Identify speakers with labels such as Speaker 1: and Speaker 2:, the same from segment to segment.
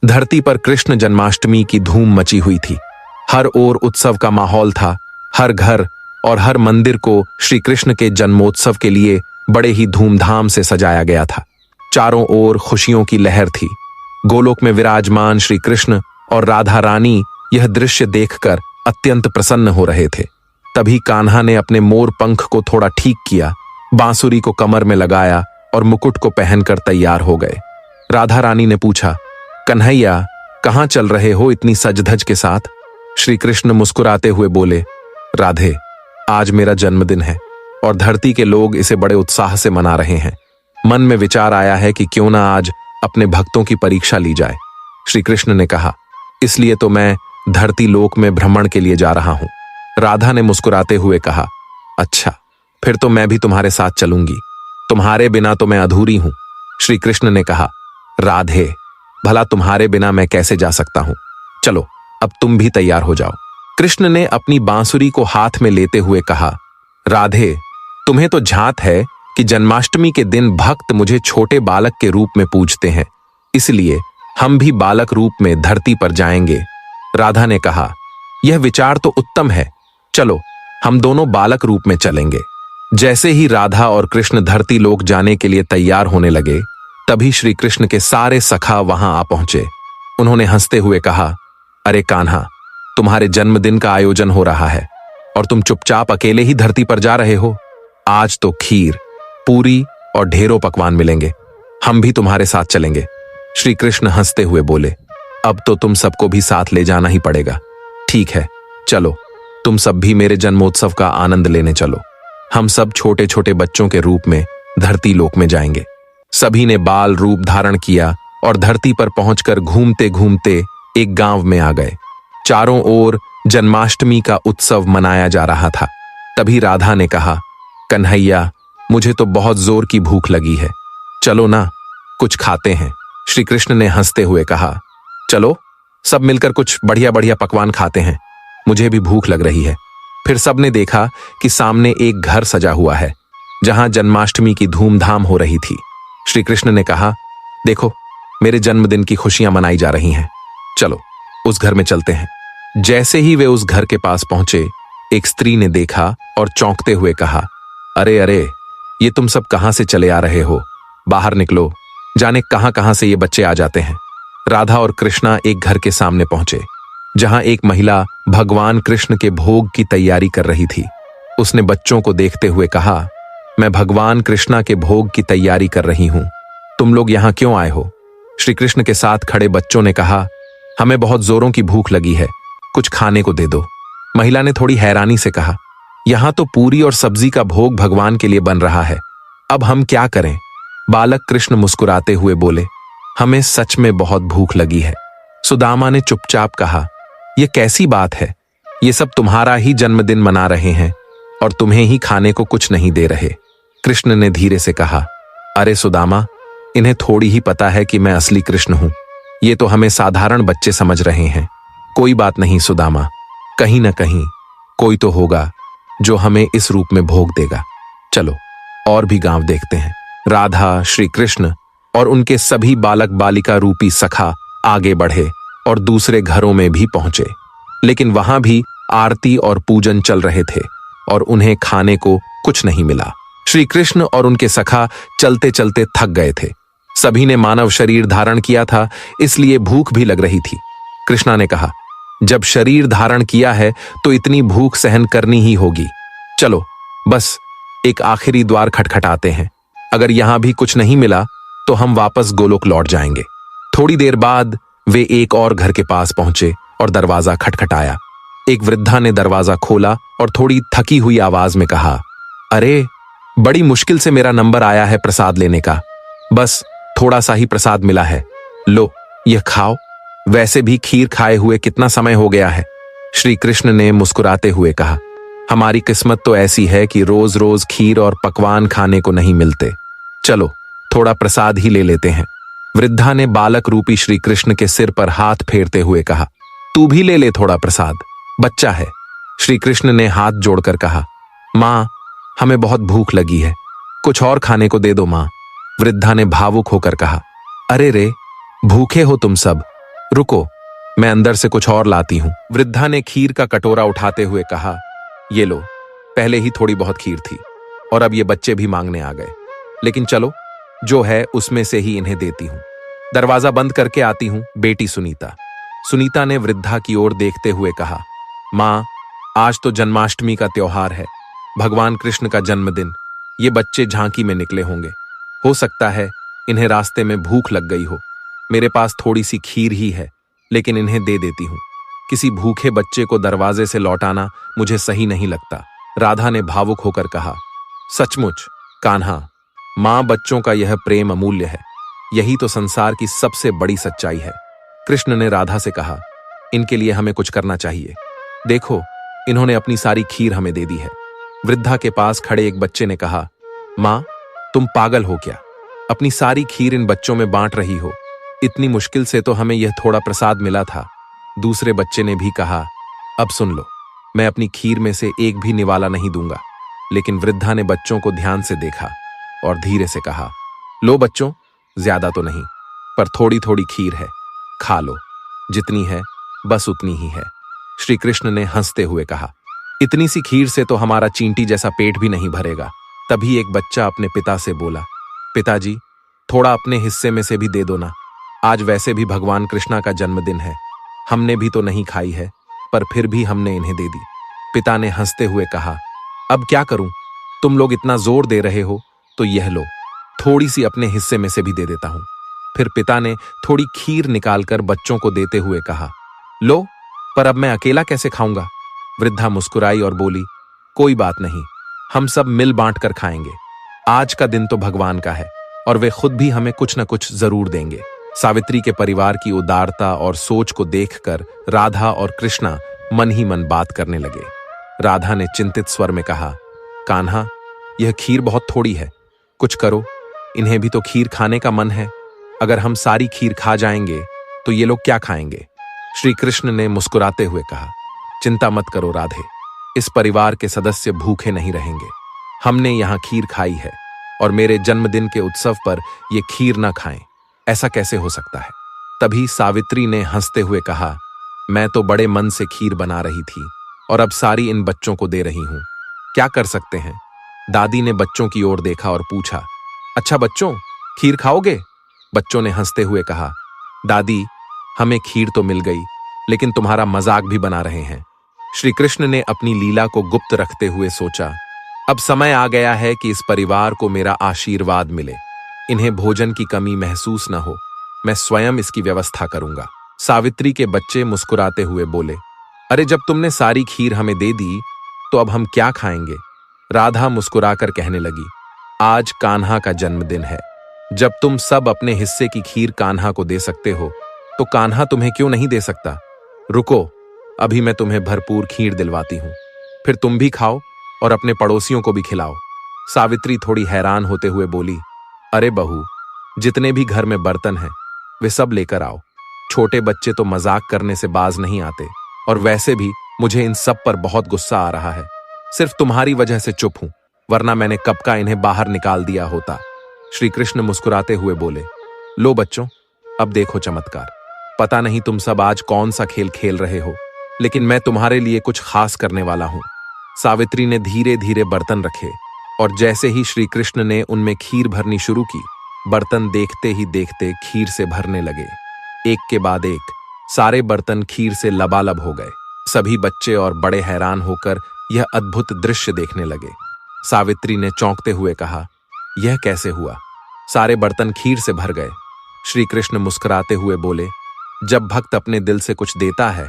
Speaker 1: धरती पर कृष्ण जन्माष्टमी की धूम मची हुई थी। हर ओर उत्सव का माहौल था। हर घर और हर मंदिर को श्री कृष्ण के जन्मोत्सव के लिए बड़े ही धूमधाम से सजाया गया था। चारों ओर खुशियों की लहर थी। गोलोक में विराजमान श्री कृष्ण और राधा रानी यह दृश्य देखकर अत्यंत प्रसन्न हो रहे थे। तभी कान्हा ने अपने मोर पंख को थोड़ा ठीक किया, बांसुरी को कमर में लगाया और मुकुट को पहनकर तैयार हो गए। राधा रानी ने पूछा, कन्हैया, कहाँ चल रहे हो इतनी सज-धज के साथ? श्री कृष्ण मुस्कुराते हुए बोले, राधे, आज मेरा जन्मदिन है और धरती के लोग इसे बड़े उत्साह से मना रहे हैं। मन में विचार आया है कि क्यों ना आज अपने भक्तों की परीक्षा ली जाए। श्री कृष्ण ने कहा, इसलिए तो मैं धरती लोक में भ्रमण के लिए जा रहा हूं। राधा ने मुस्कुराते हुए कहा, अच्छा, फिर तो मैं भी तुम्हारे साथ चलूंगी। तुम्हारे बिना तो मैं अधूरी हूं। श्री कृष्ण ने कहा, राधे, भला तुम्हारे बिना मैं कैसे जा सकता हूं? चलो, अब तुम भी तैयार हो जाओ। कृष्ण ने अपनी बांसुरी को हाथ में लेते हुए कहा, राधे, तुम्हें तो झांत है कि जन्माष्टमी के दिन भक्त मुझे छोटे बालक के रूप में पूजते हैं, इसलिए हम भी बालक रूप में धरती पर जाएंगे। राधा ने कहा, यह विचार तो उत्तम है, चलो हम दोनों बालक रूप में चलेंगे। जैसे ही राधा और कृष्ण धरती लोक जाने के लिए तैयार होने लगे, तभी श्री कृष्ण के सारे सखा वहां आ पहुंचे। उन्होंने हंसते हुए कहा, अरे कान्हा, तुम्हारे जन्मदिन का आयोजन हो रहा है और तुम चुपचाप अकेले ही धरती पर जा रहे हो। आज तो खीर, पूरी और ढेरों पकवान मिलेंगे, हम भी तुम्हारे साथ चलेंगे। श्री कृष्ण हंसते हुए बोले, अब तो तुम सबको भी साथ ले जाना ही पड़ेगा। ठीक है, चलो, तुम सब भी मेरे जन्मोत्सव का आनंद लेने चलो। हम सब छोटे छोटे बच्चों के रूप में धरती लोक में जाएंगे। सभी ने बाल रूप धारण किया और धरती पर पहुंचकर घूमते घूमते एक गांव में आ गए। चारों ओर जन्माष्टमी का उत्सव मनाया जा रहा था। तभी राधा ने कहा, कन्हैया, मुझे तो बहुत जोर की भूख लगी है, चलो ना, कुछ खाते हैं। श्री कृष्ण ने हंसते हुए कहा, चलो सब मिलकर कुछ बढ़िया बढ़िया पकवान खाते हैं, मुझे भी भूख लग रही है। फिर सबने देखा कि सामने एक घर सजा हुआ है जहां जन्माष्टमी की धूमधाम हो रही थी। श्री कृष्ण ने कहा, देखो, मेरे जन्मदिन की खुशियां मनाई जा रही हैं, चलो उस घर में चलते हैं। जैसे ही वे उस घर के पास पहुंचे, एक स्त्री ने देखा और चौंकते हुए कहा, अरे अरे, ये तुम सब कहां से चले आ रहे हो? बाहर निकलो, जाने कहां कहां से ये बच्चे आ जाते हैं। राधा और कृष्णा एक घर के सामने पहुंचे जहां एक महिला भगवान कृष्ण के भोग की तैयारी कर रही थी। उसने बच्चों को देखते हुए कहा, मैं भगवान कृष्णा के भोग की तैयारी कर रही हूं, तुम लोग यहां क्यों आए हो? श्री कृष्ण के साथ खड़े बच्चों ने कहा, हमें बहुत जोरों की भूख लगी है, कुछ खाने को दे दो। महिला ने थोड़ी हैरानी से कहा, यहां तो पूरी और सब्जी का भोग भगवान के लिए बन रहा है, अब हम क्या करें? बालक कृष्ण मुस्कुराते हुए बोले, हमें सच में बहुत भूख लगी है। सुदामा ने चुपचाप कहा, यह कैसी बात है? ये सब तुम्हारा ही जन्मदिन मना रहे हैं और तुम्हें ही खाने को कुछ नहीं दे रहे। कृष्ण ने धीरे से कहा, अरे सुदामा, इन्हें थोड़ी ही पता है कि मैं असली कृष्ण हूं, ये तो हमें साधारण बच्चे समझ रहे हैं। कोई बात नहीं सुदामा, कहीं ना कहीं कोई तो होगा जो हमें इस रूप में भोग देगा। चलो और भी गांव देखते हैं। राधा, श्री कृष्ण और उनके सभी बालक बालिका रूपी सखा आगे बढ़े और दूसरे घरों में भी पहुंचे, लेकिन वहां भी आरती और पूजन चल रहे थे और उन्हें खाने को कुछ नहीं मिला। श्री कृष्ण और उनके सखा चलते चलते थक गए थे। सभी ने मानव शरीर धारण किया था, इसलिए भूख भी लग रही थी। कृष्णा ने कहा, जब शरीर धारण किया है तो इतनी भूख सहन करनी ही होगी। चलो बस एक आखिरी द्वार खटखटाते हैं, अगर यहां भी कुछ नहीं मिला तो हम वापस गोलोक लौट जाएंगे। थोड़ी देर बाद वे एक और घर के पास पहुंचे और दरवाजा खटखटाया। एक वृद्धा ने दरवाजा खोला और थोड़ी थकी हुई आवाज में कहा, अरे, बड़ी मुश्किल से मेरा नंबर आया है प्रसाद लेने का, बस थोड़ा सा ही प्रसाद मिला है, लो यह खाओ। वैसे भी खीर खाए हुए कितना समय हो गया है। श्री कृष्ण ने मुस्कुराते हुए कहा, हमारी किस्मत तो ऐसी है कि रोज रोज खीर और पकवान खाने को नहीं मिलते, चलो थोड़ा प्रसाद ही ले लेते हैं। वृद्धा ने बालक रूपी श्री कृष्ण के सिर पर हाथ फेरते हुए कहा, तू भी ले ले थोड़ा प्रसाद, बच्चा है। श्री कृष्ण ने हाथ जोड़कर कहा, मां, हमें बहुत भूख लगी है, कुछ और खाने को दे दो मां। वृद्धा ने भावुक होकर कहा, अरे रे, भूखे हो तुम सब, रुको, मैं अंदर से कुछ और लाती हूं। वृद्धा ने खीर का कटोरा उठाते हुए कहा, ये लो, पहले ही थोड़ी बहुत खीर थी और अब ये बच्चे भी मांगने आ गए, लेकिन चलो जो है उसमें से ही इन्हें देती हूं। दरवाजा बंद करके आती हूं, बेटी सुनीता। सुनीता ने वृद्धा की ओर देखते हुए कहा, मां, आज तो जन्माष्टमी का त्योहार है, भगवान कृष्ण का जन्मदिन। ये बच्चे झांकी में निकले होंगे, हो सकता है इन्हें रास्ते में भूख लग गई हो। मेरे पास थोड़ी सी खीर ही है, लेकिन इन्हें दे देती हूं। किसी भूखे बच्चे को दरवाजे से लौटाना मुझे सही नहीं लगता। राधा ने भावुक होकर कहा, सचमुच कान्हा, मां बच्चों का यह प्रेम अमूल्य है, यही तो संसार की सबसे बड़ी सच्चाई है। कृष्ण ने राधा से कहा, इनके लिए हमें कुछ करना चाहिए। देखो, इन्होंने अपनी सारी खीर हमें दे दी है। वृद्धा के पास खड़े एक बच्चे ने कहा, मां, तुम पागल हो क्या? अपनी सारी खीर इन बच्चों में बांट रही हो? इतनी मुश्किल से तो हमें यह थोड़ा प्रसाद मिला था। दूसरे बच्चे ने भी कहा, अब सुन लो, मैं अपनी खीर में से एक भी निवाला नहीं दूंगा। लेकिन वृद्धा ने बच्चों को ध्यान से देखा और धीरे से कहा, लो बच्चों, ज्यादा तो नहीं, पर थोड़ी थोड़ी खीर है, खा लो। जितनी है बस उतनी ही है। श्री कृष्ण ने हंसते हुए कहा, इतनी सी खीर से तो हमारा चींटी जैसा पेट भी नहीं भरेगा। तभी एक बच्चा अपने पिता से बोला, पिताजी, थोड़ा अपने हिस्से में से भी दे दो ना। आज वैसे भी भगवान कृष्णा का जन्मदिन है, हमने भी तो नहीं खाई है, पर फिर भी हमने इन्हें दे दी। पिता ने हंसते हुए कहा, अब क्या करूं, तुम लोग इतना जोर दे रहे हो तो यह लो, थोड़ी सी अपने हिस्से में से भी दे देता हूं। फिर पिता ने थोड़ी खीर निकालकर बच्चों को देते हुए कहा, लो, पर अब मैं अकेला कैसे खाऊंगा? वृद्धा मुस्कुराई और बोली, कोई बात नहीं, हम सब मिल बांट कर खाएंगे। आज का दिन तो भगवान का है और वे खुद भी हमें कुछ न कुछ जरूर देंगे। सावित्री के परिवार की उदारता और सोच को देखकर राधा और कृष्णा मन ही मन बात करने लगे। राधा ने चिंतित स्वर में कहा, कान्हा, यह खीर बहुत थोड़ी है, कुछ करो, इन्हें भी तो खीर खाने का मन है। अगर हम सारी खीर खा जाएंगे तो ये लोग क्या खाएंगे? श्री कृष्ण ने मुस्कुराते हुए कहा, चिंता मत करो राधे, इस परिवार के सदस्य भूखे नहीं रहेंगे। हमने यहाँ खीर खाई है और मेरे जन्मदिन के उत्सव पर ये खीर ना खाएं, ऐसा कैसे हो सकता है? तभी सावित्री ने हंसते हुए कहा, मैं तो बड़े मन से खीर बना रही थी और अब सारी इन बच्चों को दे रही हूं, क्या कर सकते हैं? दादी ने बच्चों की ओर देखा और पूछा, अच्छा बच्चों, खीर खाओगे? बच्चों ने हंसते हुए कहा, दादी, हमें खीर तो मिल गई, लेकिन तुम्हारा मजाक भी बना रहे हैं। श्री कृष्ण ने अपनी लीला को गुप्त रखते हुए सोचा, अब समय आ गया है कि इस परिवार को मेरा आशीर्वाद मिले, इन्हें भोजन की कमी महसूस न हो, मैं स्वयं इसकी व्यवस्था करूंगा। सावित्री के बच्चे मुस्कुराते हुए बोले, अरे जब तुमने सारी खीर हमें दे दी तो अब हम क्या खाएंगे? राधा मुस्कुराकर कहने लगी, आज कान्हा का जन्मदिन है, जब तुम सब अपने हिस्से की खीर कान्हा को दे सकते हो तो कान्हा तुम्हें क्यों नहीं दे सकता? रुको, अभी मैं तुम्हें भरपूर खीर दिलवाती हूं, फिर तुम भी खाओ और अपने पड़ोसियों को भी खिलाओ। सावित्री थोड़ी हैरान होते हुए बोली, अरे बहू, जितने भी घर में बर्तन हैं वे सब लेकर आओ। छोटे बच्चे तो मजाक करने से बाज नहीं आते, और वैसे भी मुझे इन सब पर बहुत गुस्सा आ रहा है। सिर्फ तुम्हारी वजह से चुप हूं, वरना मैंने कब का इन्हें बाहर निकाल दिया होता। श्री कृष्ण मुस्कुराते हुए बोले, लो बच्चों, अब देखो चमत्कार। पता नहीं तुम सब आज कौन सा खेल खेल रहे हो, लेकिन मैं तुम्हारे लिए कुछ खास करने वाला हूं। सावित्री ने धीरे धीरे बर्तन रखे और जैसे ही श्री कृष्ण ने उनमें खीर भरनी शुरू की, बर्तन देखते ही देखते खीर से भरने लगे। एक के बाद एक सारे बर्तन खीर से लबालब हो गए। सभी बच्चे और बड़े हैरान होकर यह अद्भुत दृश्य देखने लगे। सावित्री ने चौंकते हुए कहा, यह कैसे हुआ? सारे बर्तन खीर से भर गए। श्री कृष्ण मुस्कुराते हुए बोले, जब भक्त अपने दिल से कुछ देता है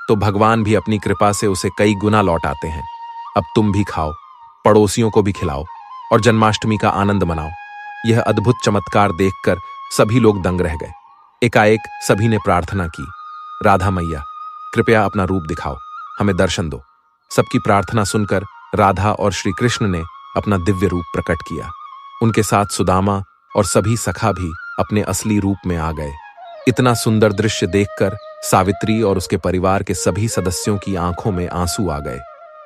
Speaker 1: तो भगवान भी अपनी कृपा से उसे कई गुना लौटाते हैं। अब तुम भी खाओ, पड़ोसियों को भी खिलाओ और जन्माष्टमी का आनंद मनाओ। यह अद्भुत चमत्कार देखकर सभी लोग दंग रह गए। एकाएक सभी ने प्रार्थना की, राधा मैया, कृपया अपना रूप दिखाओ, हमें दर्शन दो। सबकी प्रार्थना सुनकर राधा और श्री कृष्ण ने अपना दिव्य रूप प्रकट किया। उनके साथ सुदामा और सभी सखा भी अपने असली रूप में आ गए। इतना सुंदर दृश्य देखकर सावित्री और उसके परिवार के सभी सदस्यों की आंखों में आंसू आ गए।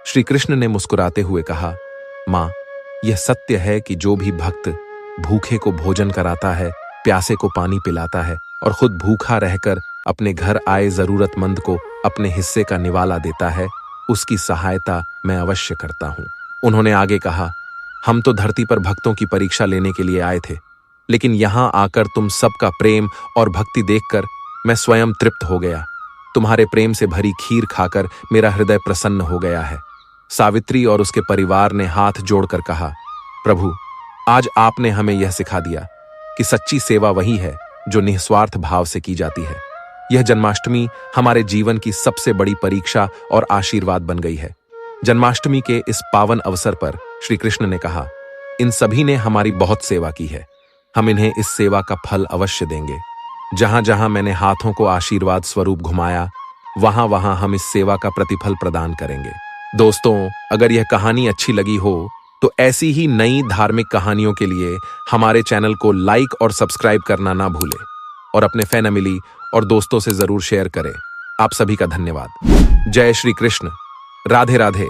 Speaker 1: श्री कृष्ण ने मुस्कुराते हुए कहा, मां, यह सत्य है कि जो भी भक्त भूखे को भोजन कराता है, प्यासे को पानी पिलाता है और खुद भूखा रहकर अपने घर आए जरूरतमंद को अपने हिस्से का निवाला देता है, उसकी सहायता मैं अवश्य करता हूं। उन्होंने आगे कहा, हम तो धरती पर भक्तों की परीक्षा लेने के लिए आए थे, लेकिन यहां आकर तुम सबका प्रेम और भक्ति देखकर मैं स्वयं तृप्त हो गया। तुम्हारे प्रेम से भरी खीर खाकर मेरा हृदय प्रसन्न हो गया है। सावित्री और उसके परिवार ने हाथ जोड़कर कहा, प्रभु, आज आपने हमें यह सिखा दिया कि सच्ची सेवा वही है जो निस्वार्थ भाव से की जाती है। यह जन्माष्टमी हमारे जीवन की सबसे बड़ी परीक्षा और आशीर्वाद बन गई है। जन्माष्टमी के इस पावन अवसर पर श्री कृष्ण ने कहा, इन सभी ने हमारी बहुत सेवा की है, हम इन्हें इस सेवा का फल अवश्य देंगे। जहां जहां मैंने हाथों को आशीर्वाद स्वरूप घुमाया, वहां वहां हम इस सेवा का प्रतिफल प्रदान करेंगे। दोस्तों, अगर यह कहानी अच्छी लगी हो तो ऐसी ही नई धार्मिक कहानियों के लिए हमारे चैनल को लाइक और सब्सक्राइब करना ना भूलें और अपने फैमिली और दोस्तों से जरूर शेयर करें। आप सभी का धन्यवाद। जय श्री कृष्ण। राधे राधे।